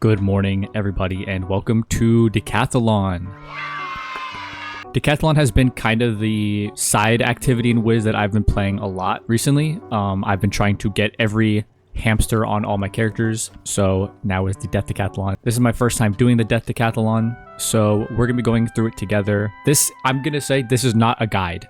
Good morning, everybody, and welcome to Deckathalon. Deckathalon has been kind of the side activity in Wiz that I've been playing a lot recently. I've been trying to get every hamster on all my characters, so now is the Death Decathlon. This is my first time doing the Death Decathlon, so we're gonna be going through it together. I'm gonna say this is not a guide.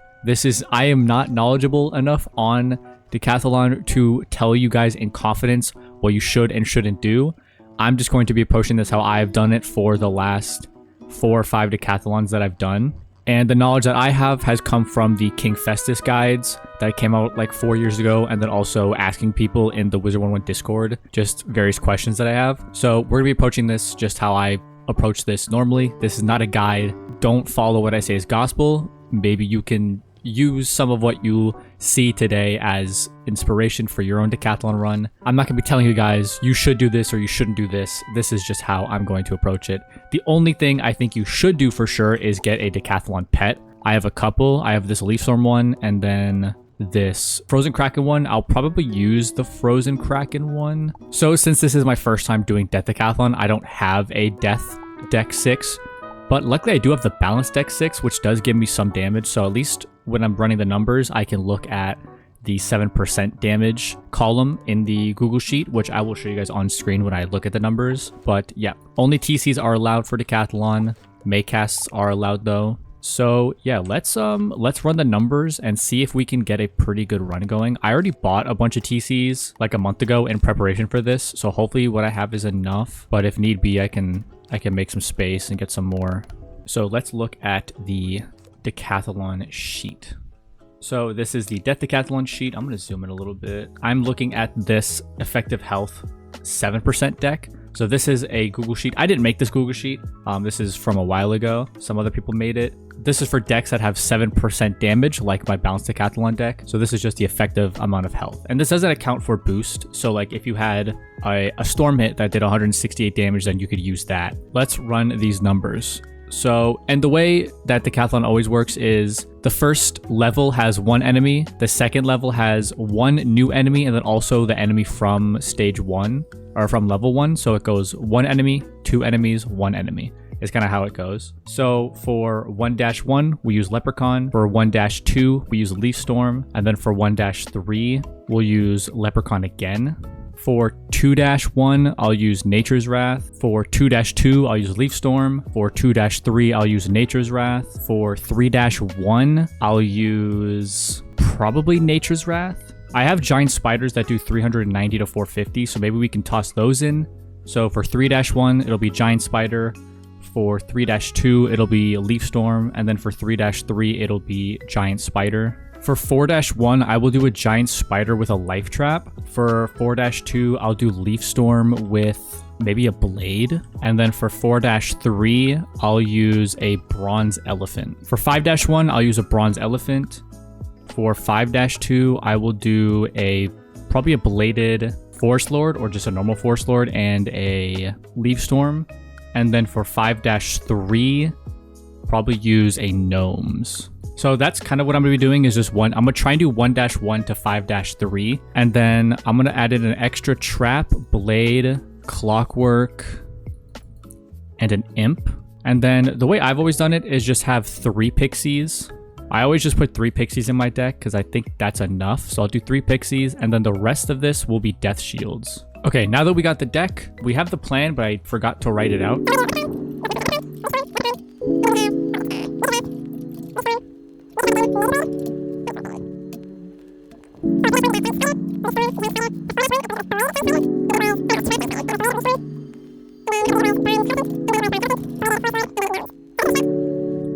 I am not knowledgeable enough on Deckathalon to tell you guys in confidence what you should and shouldn't do. I'm just going to be approaching this how I've done it for the last 4 or 5 decathlons that I've done. And the knowledge that I have has come from the King Festus guides that came out like 4 years ago, and then also asking people in the Wizard101 Discord, just various questions that I have. So we're going to be approaching this just how I approach this normally. This is not a guide. Don't follow what I say as gospel. Maybe you can use some of what you see today as inspiration for your own decathlon run. I'm not going to be telling you guys you should do this or you shouldn't do this. This is just how I'm going to approach it. The only thing I think you should do for sure is get a decathlon pet. I have a couple. I have this Leafstorm one and then this Frozen Kraken one. I'll probably use the Frozen Kraken one. So since this is my first time doing Death Decathlon, I don't have a Death Deck 6. But luckily I do have the Balanced Deck 6, which does give me some damage. So at least when I'm running the numbers, I can look at the 7% damage column in the Google Sheet, which I will show you guys on screen when I look at the numbers. But yeah, only TCs are allowed for Decathlon. Maycasts are allowed though. So yeah, let's run the numbers and see if we can get a pretty good run going. I already bought a bunch of TCs like a month ago in preparation for this. So hopefully what I have is enough. But if need be, I can make some space and get some more. So let's look at the Decathalon sheet. So this is the Death Decathalon sheet. I'm going to zoom in a little bit. I'm looking at this effective health 7% deck. So this is a Google Sheet. I didn't make this Google Sheet. This is from a while ago. Some other people made it. This is for decks that have 7% damage, like my Balanced Decathlon deck. So this is just the effective amount of health. And this doesn't account for boost. So like if you had a storm hit that did 168 damage, then you could use that. Let's run these numbers. So, and the way that Decathlon always works is the first level has 1 enemy, the second level has 1 new enemy, and then also the enemy from stage 1 or from level 1. So it goes 1 enemy, 2 enemies, 1 enemy. Is kind of how it goes. So for 1-1, we use Leprechaun. For 1-2, we use Leaf Storm. And then for 1-3, we'll use Leprechaun again. For 2-1, I'll use Nature's Wrath. For 2-2, I'll use Leaf Storm. For 2-3, I'll use Nature's Wrath. For 3-1, I'll use probably Nature's Wrath. I have giant spiders that do 390 to 450, so maybe we can toss those in. So for 3-1, it'll be Giant Spider. For 3-2, it'll be Leaf Storm. And then for 3-3, it'll be Giant Spider. For 4-1, I will do a Giant Spider with a Life Trap. For 4-2, I'll do Leaf Storm with maybe a Blade. And then for 4-3, I'll use a Bronze Elephant. For 5-1, I'll use a Bronze Elephant. For 5-2, I will do probably a Bladed Forest Lord or just a normal Forest Lord and a Leaf Storm. And then for 5-3, probably use a Gnomes. So that's kind of what I'm going to be doing is just I'm going to try and do 1-1 to 5-3. And then I'm going to add in an extra Trap, Blade, Clockwork, and an Imp. And then the way I've always done it is just have 3 Pixies. I always just put 3 Pixies in my deck because I think that's enough. So I'll do 3 Pixies and then the rest of this will be Death Shields. Okay, now that we got the deck, we have the plan, but I forgot to write it out.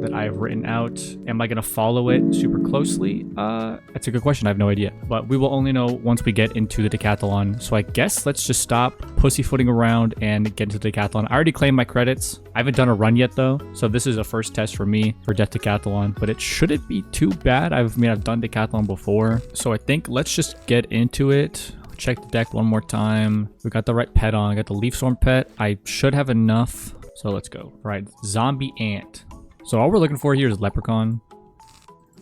That I've written out. Am I going to follow it super closely? That's a good question. I have no idea. But we will only know once we get into the Decathlon. So I guess let's just stop pussyfooting around and get into the Decathlon. I already claimed my credits. I haven't done a run yet though. So this is a first test for me for Death Decathlon. But it shouldn't be too bad. I've done Decathlon before. So I think let's just get into it. Check the deck one more time. We got the right pet on. I got the Leaf Storm pet. I should have enough. So let's go. All right, Zombie Ant. So all we're looking for here is Leprechaun.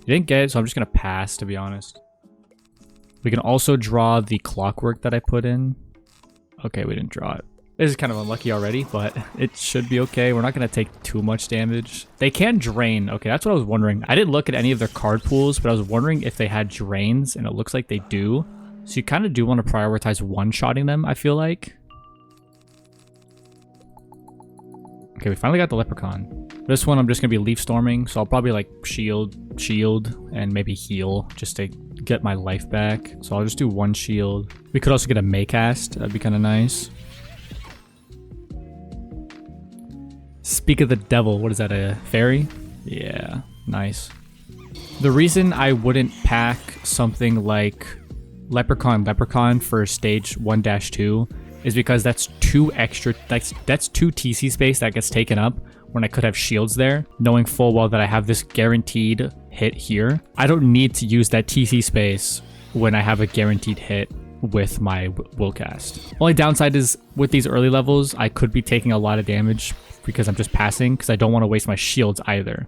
You didn't get it, so I'm just going to pass, to be honest. We can also draw the Clockwork that I put in. Okay, we didn't draw it. This is kind of unlucky already, but it should be okay. We're not going to take too much damage. They can drain. Okay, that's what I was wondering. I didn't look at any of their card pools, but I was wondering if they had drains, and it looks like they do. So you kind of do want to prioritize one-shotting them, I feel like. Okay, we finally got the Leprechaun. This one I'm just going to be Leaf Storming, so I'll probably like shield, and maybe heal just to get my life back. So I'll just do one shield. We could also get a Maycast. That'd be kind of nice. Speak of the devil. What is that, a fairy? Yeah, nice. The reason I wouldn't pack something like Leprechaun for stage 1-2 is because that's two extra, that's two TC space that gets taken up when I could have shields there, knowing full well that I have this guaranteed hit here. I don't need to use that TC space when I have a guaranteed hit with my Willcast. Only downside is with these early levels, I could be taking a lot of damage because I'm just passing, because I don't want to waste my shields either.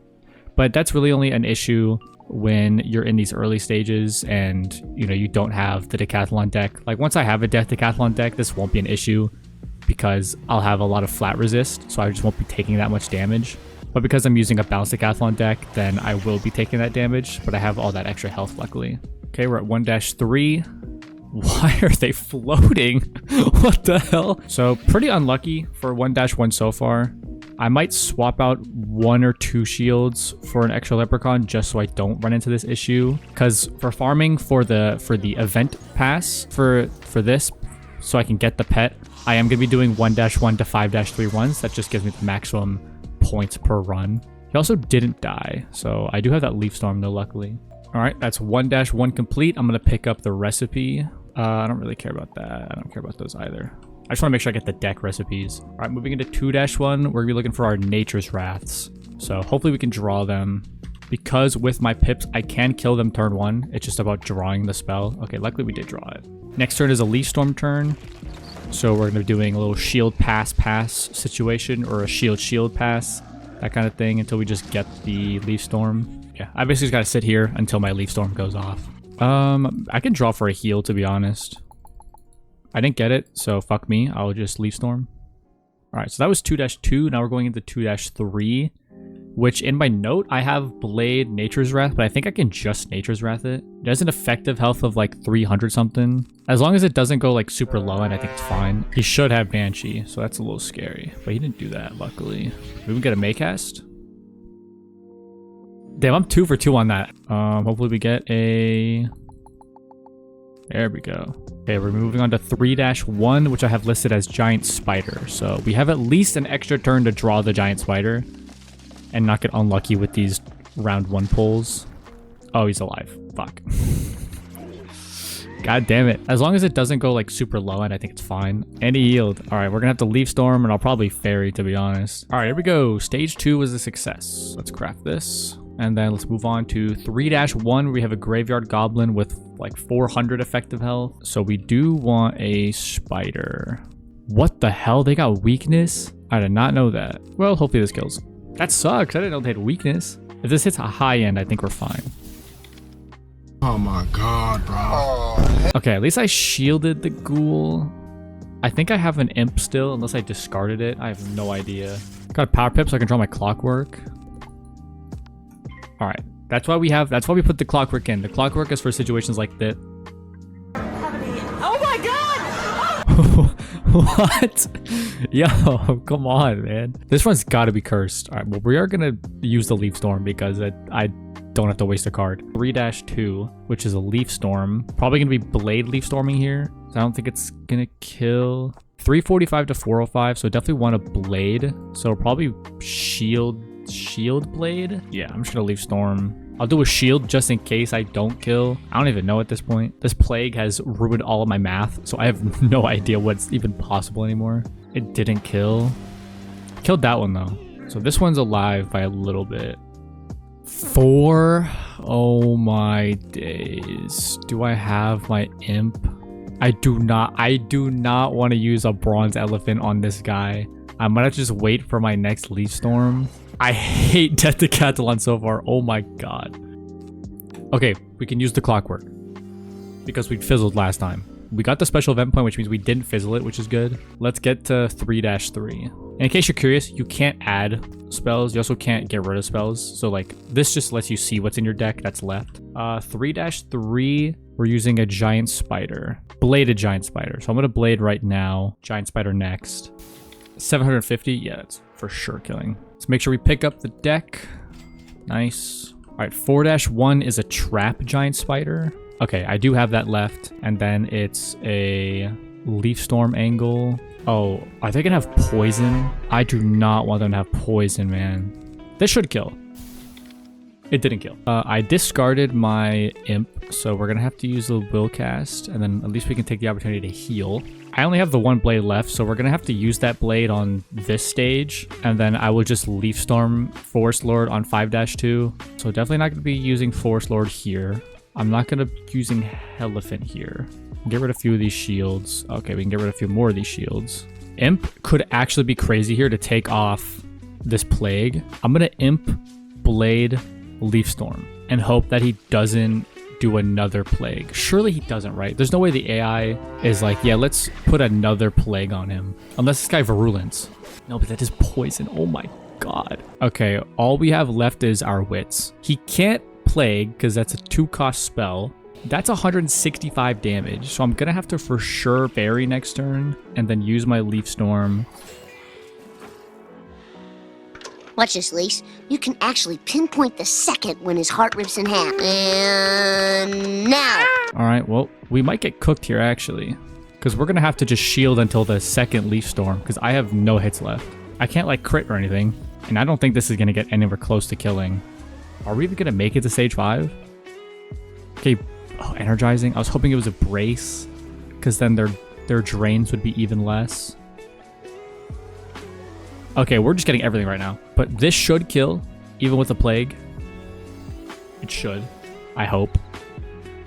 But that's really only an issue when you're in these early stages and you don't have the Deckathalon deck. Like once I have a Deckathalon deck, this won't be an issue because I'll have a lot of flat resist, so I just won't be taking that much damage. But because I'm using a balanced Deckathalon deck, then I will be taking that damage, but I have all that extra health luckily. Okay, we're at 1-3. Why are they floating? What the hell? So pretty unlucky for 1-1 so far. I might swap out 1 or 2 shields for an extra Leprechaun just so I don't run into this issue. Because for farming for the event pass for this, so I can get the pet, I am going to be doing 1-1 to 5-3 runs. That just gives me the maximum points per run. He also didn't die, so I do have that Leaf Storm though, luckily. All right, that's 1-1 complete. I'm going to pick up the recipe. I don't really care about that. I don't care about those either. I just want to make sure I get the deck recipes. All right, moving into 2-1, we're going to be looking for our Nature's Wraths. So hopefully we can draw them. Because with my pips, I can kill them turn 1. It's just about drawing the spell. Okay, luckily we did draw it. Next turn is a Leaf Storm turn. So we're going to be doing a little shield pass situation, or a shield pass, that kind of thing, until we just get the Leaf Storm. Yeah, I basically just got to sit here until my Leaf Storm goes off. I can draw for a heal, to be honest. I didn't get it, so fuck me. I'll just Leaf Storm. Alright, so that was 2-2. Now we're going into 2-3, which in my note, I have Blade Nature's Wrath, but I think I can just Nature's Wrath it. It has an effective health of like 300 something. As long as it doesn't go like super low, and I think it's fine. He should have Banshee, so that's a little scary. But he didn't do that, luckily. We can get a Maycast. Damn, I'm 2 for 2 on that. Hopefully we get a... There we go. Okay, we're moving on to 3-1, which I have listed as Giant Spider. So we have at least an extra turn to draw the Giant Spider and not get unlucky with these round 1 pulls. Oh, he's alive. Fuck. God damn it. As long as it doesn't go like super low, and I think it's fine. And he healed. All right, we're gonna have to Leaf Storm, and I'll probably Fairy, to be honest. All right, here we go. Stage 2 was a success. Let's craft this. And then let's move on to 3-1. We have a Graveyard Goblin with like 400 effective health. So we do want a Spider. What the hell? They got weakness? I did not know that. Well, hopefully this kills. That sucks. I didn't know they had weakness. If this hits a high end, I think we're fine. Oh my god, bro. Okay, at least I shielded the ghoul. I think I have an imp still, unless I discarded it. I have no idea. Got a power pip so I can draw my clockwork. All right, that's why we put the clockwork in. The clockwork is for situations like that. Oh my god! What? Yo, come on, man. This one's got to be cursed. All right, well, we are gonna use the Leaf Storm because I don't have to waste a card. 3-2, which is a Leaf Storm. Probably gonna be Blade Leaf Storming here. So I don't think it's gonna kill. 345 to 405, so definitely want a Blade. So probably Shield Blade. Yeah, I'm just gonna Leaf Storm. I'll do a shield just in case I don't kill. I don't even know at this point. This plague has ruined all of my math, so I have no idea what's even possible anymore. It didn't kill. Killed that one though. So this one's alive by a little bit. 4. Oh my days. Do I have my imp? I do not want to use a bronze elephant on this guy. I might have to just wait for my next Leaf Storm. I hate Deckathalon so far. Oh my god. Okay, we can use the clockwork because we fizzled last time. We got the special event point, which means we didn't fizzle it, which is good. Let's get to 3-3. And in case you're curious, you can't add spells. You also can't get rid of spells. So like this just lets you see what's in your deck that's left. 3-3, we're using a giant spider. Bladed giant spider. So I'm going to blade right now. Giant spider next. 750. Yeah, that's for sure killing. Let's make sure we pick up the deck. Nice. All right, 4-1 is a trap giant spider. Okay, I do have that left. And then it's a leaf storm angle. Oh, are they gonna have poison? I do not want them to have poison, man. This should kill. It didn't kill. I discarded my imp, so we're gonna have to use the will cast, and then at least we can take the opportunity to heal. I only have the one blade left, so we're gonna have to use that blade on this stage, and then I will just leaf storm Forest Lord on 5-2. So definitely not gonna be using Forest Lord here. I'm not gonna be using Elephant here. Get rid of a few of these shields. Okay, we can get rid of a few more of these shields. Imp could actually be crazy here to take off this plague. I'm gonna Imp Blade Leaf Storm and hope that he doesn't do another plague. Surely he doesn't, right? There's no way the AI is like, yeah, let's put another plague on him. Unless this guy virulence. No, but that is poison. Oh my god. Okay, all we have left is our wits. He can't plague because that's a 2-cost spell. That's 165 damage, so I'm gonna have to for sure bury next turn and then use my leaf storm. Watch this, Lise. You can actually pinpoint the second when his heart rips in half. And now. All right, well, we might get cooked here actually, because we're gonna have to just shield until the second leaf storm because I have no hits left. I can't like crit or anything, and I don't think this is gonna get anywhere close to killing. Are we even gonna make it to stage 5? Okay. Oh, energizing. I was hoping it was a brace, because then their drains would be even less. Okay, we're just getting everything right now. But this should kill, even with the plague. It should. I hope.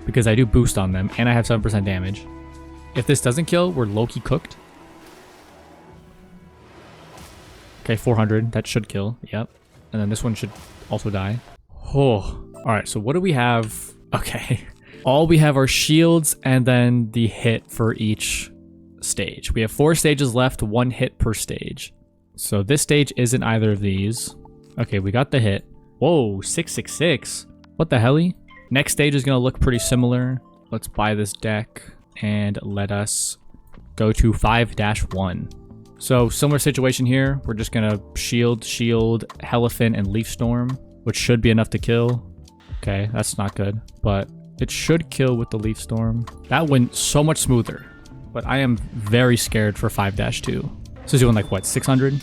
Because I do boost on them, and I have 7% damage. If this doesn't kill, we're low-key cooked. Okay, 400. That should kill. Yep. And then this one should also die. Oh. Alright, so what do we have? Okay. All we have are shields and then the hit for each stage. We have 4 stages left, 1 hit per stage. So this stage isn't either of these. Okay, we got the hit. Whoa, 666. What the hell? Next stage is going to look pretty similar. Let's buy this deck and let us go to 5-1. So similar situation here. We're just going to shield, Elephant, and leaf storm, which should be enough to kill. Okay, that's not good, but it should kill with the leaf storm. That went so much smoother, but I am very scared for 5-2. So he's doing like what, 600?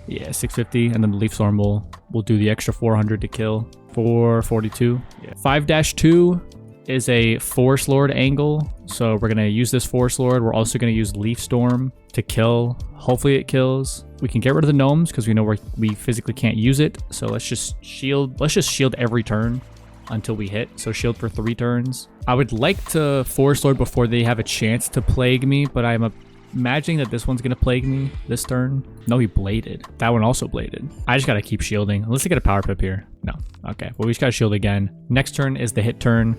Yeah, 650, and then the leaf storm will do the extra 400 to kill. 442. Yeah. 5-2 is a Forest Lord angle, so we're gonna use this Forest Lord. We're also gonna use leaf storm to kill. Hopefully it kills. We can get rid of the gnomes because we know we physically can't use it. So let's just shield. Let's just shield every turn until we hit. So shield for 3 turns. I would like to Forest Lord before they have a chance to plague me, but I'm imagining that this one's gonna plague me this turn. No, he bladed. That one also bladed. I just gotta keep shielding. Unless I get a power pip here. No. Okay. Well, we just gotta shield again. Next turn is the hit turn.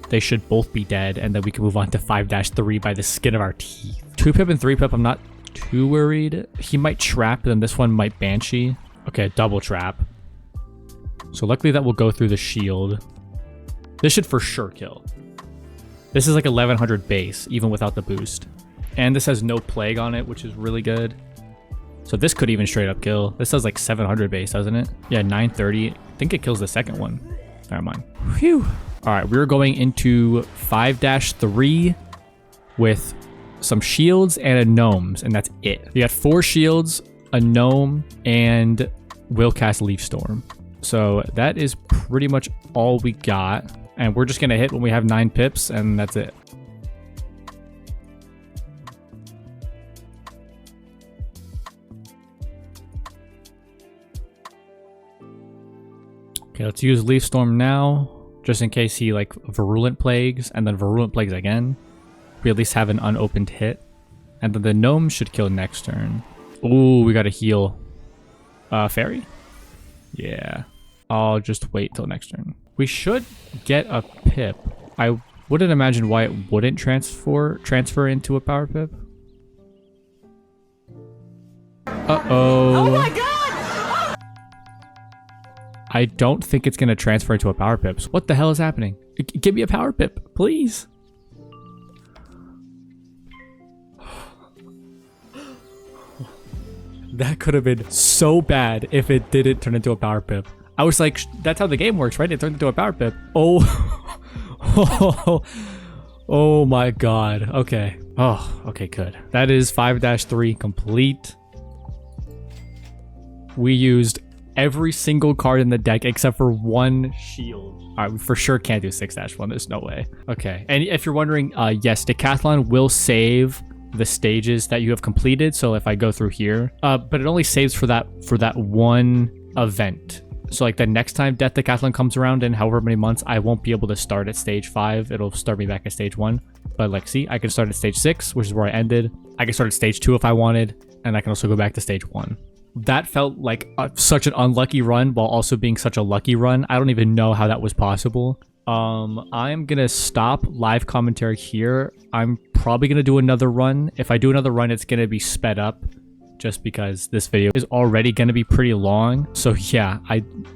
They should both be dead, and then we can move on to 5-3 by the skin of our teeth. 2-pip and 3-pip, I'm not too worried. He might trap, then this one might banshee. Okay, double trap. So luckily that will go through the shield. This should for sure kill. This is like 1100 base, even without the boost. And this has no plague on it, which is really good. So this could even straight up kill. This has like 700 base, doesn't it? Yeah, 930. I think it kills the second one. Never mind. Phew. All right, we're going into 5-3 with some shields and a gnomes, and that's it. You got 4 shields, a gnome, and will cast leaf storm. So that is pretty much all we got. And we're just going to hit when we have 9 pips, and that's it. Okay, let's use leaf storm now. Just in case he like virulent plagues and then virulent plagues again. We at least have an unopened hit. And then the gnome should kill next turn. Ooh, we gotta heal. Fairy? Yeah. I'll just wait till next turn. We should get a pip. I Wouldn't imagine why it wouldn't transfer into a power pip. Uh-oh. Oh my god! I don't think it's gonna transfer into a power pip. So what the hell is happening? Give me a power pip, please. That could have been so bad if it didn't turn into a power pip. I was like, that's how the game works, right? It turned into a power pip. Oh. Oh my god. Okay. Oh, okay, good. That is 5-3 complete. We used every single card in the deck except for one shield. All right, we for sure can't do 6-1. There's no way. Okay. And if you're wondering, yes, Deckathalon will save the stages that you have completed. So if I go through here, but it only saves for that one event. So like the next time Deckathalon comes around in however many months, I won't be able to start at stage 5. It'll start me back at stage 1. But like, see, I can start at stage 6, which is where I ended. I can start at stage 2 if I wanted, and I can also go back to stage 1. That felt like such an unlucky run while also being such a lucky run. I don't even know how that was possible. I'm gonna stop live commentary here. I'm probably gonna do another run. If I do another run, it's gonna be sped up, just because this video is already going to be pretty long. So yeah,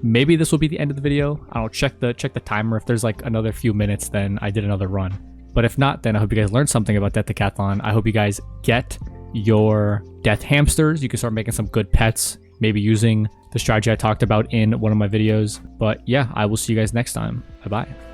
maybe this will be the end of the video. I'll check the timer. If there's like another few minutes, then I did another run. But if not, then I hope you guys learned something about Deckathalon. I hope you guys get your death hamsters. You can start making some good pets, maybe using the strategy I talked about in one of my videos. But yeah, I will see you guys next time. Bye-bye.